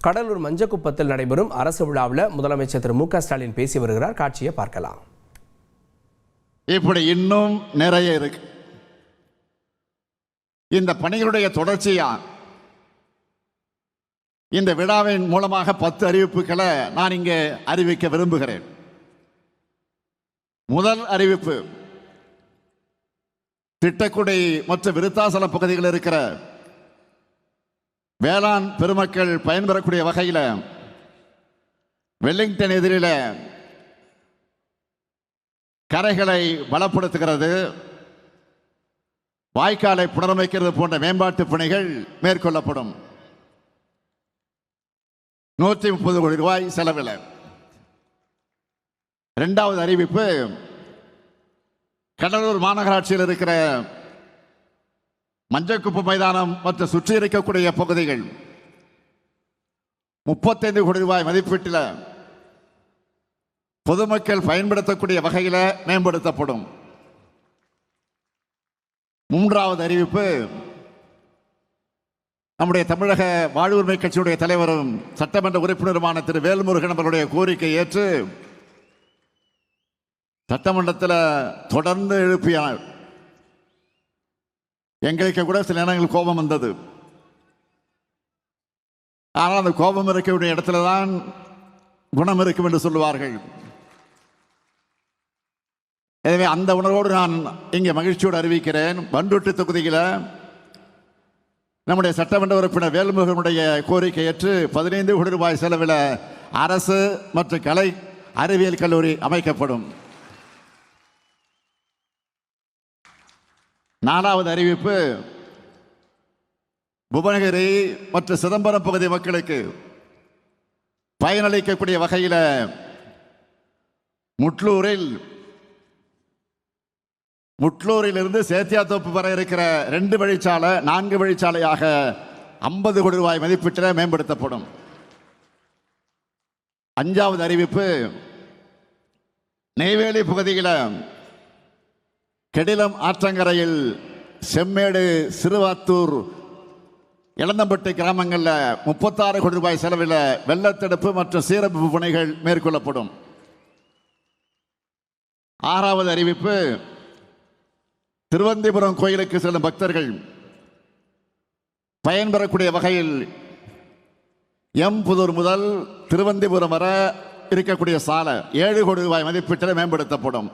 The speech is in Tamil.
கடலூர் மஞ்சக்குப்பத்தில் நடைபெறும் அரசு விழாவில் முதலமைச்சர் திரு மு.க. ஸ்டாலின் பேசி வருகிறார். காட்சியை பார்க்கலாம். இப்படி இன்னும் நிறைய இருக்கு. இந்த பணிகளுடைய தொடர்ச்சியா இந்த விழாவின் மூலமாக 10 அறிவிப்புகளை நான் இங்கே அறிவிக்க விரும்புகிறேன். முதல் அறிவிப்பு, திட்டக்குடி மற்றும் விருத்தாசலம் பகுதிகளில் இருக்கிற வேளாண் பெருமக்கள் பயன்பெறக்கூடிய வகையில் வெல்லிங்டன் எதிரில கரைகளை பலப்படுத்துகிறது, வாய்க்காலை புனரமைக்கிறது போன்ற மேம்பாட்டு பணிகள் மேற்கொள்ளப்படும். 130 கோடி ரூபாய் செலவில். இரண்டாவது அறிவிப்பு, கடலூர் மாநகராட்சியில் இருக்கிற மஞ்சக்குப்பு மைதானம் மற்றும் சுற்றி இருக்கக்கூடிய பகுதிகள் 35 கோடி ரூபாய் மதிப்பீட்டில் பொதுமக்கள் பயன்படுத்தக்கூடிய வகையில் மேம்படுத்தப்படும். மூன்றாவது அறிவிப்பு, நம்முடைய தமிழக வாழ்வுரிமை கட்சியுடைய தலைவரும் சட்டமன்ற உறுப்பினருமான திரு வேல்முருகன் அவர்களுடைய கோரிக்கை ஏற்று சட்டமன்றத்தில் தொடர்ந்து எழுப்பினார். எங்களுக்கு கூட சில நேரங்கள் கோபம் வந்தது. ஆனால் அந்த கோபம் இருக்கக்கூடிய இடத்துல தான் குணம் இருக்கும் என்று சொல்லுவார்கள். எனவே அந்த உணர்வோடு நான் இங்கே மகிழ்ச்சியோடு அறிவிக்கிறேன், பண்ருட்டி தொகுதியில் நம்முடைய சட்டமன்ற உறுப்பினர் வேல்முருகனுடைய கோரிக்கை ஏற்று 15 கோடி ரூபாய் செலவில் அரசு மற்றும் கலை அறிவியல் கல்லூரி அமைக்கப்படும். நாலாவது அறிவிப்பு, புவனகிரி மற்றும் சிதம்பரம் பகுதி மக்களுக்கு பயனளிக்கக்கூடிய வகையில் முட்லூரில் இருந்து சேத்தியாத்தோப்பு வரை இருக்கிற 2 வழிச்சாலை 4 வழிச்சாலையாக 50 கோடி ரூபாய் மதிப்பீட்டில் மேம்படுத்தப்படும். அஞ்சாவது அறிவிப்பு, நெய்வேலி பகுதியில் கெடிலம் ஆற்றங்கரையில் செம்மேடு, சிறுவாத்தூர், இளந்தம்பட்டு கிராமங்களில் 36 கோடி ரூபாய் செலவில் வெள்ளத்தடுப்பு மற்றும் சீரமைப்பு பணிகள் மேற்கொள்ளப்படும். ஆறாவது அறிவிப்பு, திருவந்திபுரம் கோயிலுக்கு செல்லும் பக்தர்கள் பயன்பெறக்கூடிய வகையில் எம்புதூர் முதல் திருவந்திபுரம் வரை இருக்கக்கூடிய சாலை 7 கோடி ரூபாய் மதிப்பீட்டில் மேம்படுத்தப்படும்.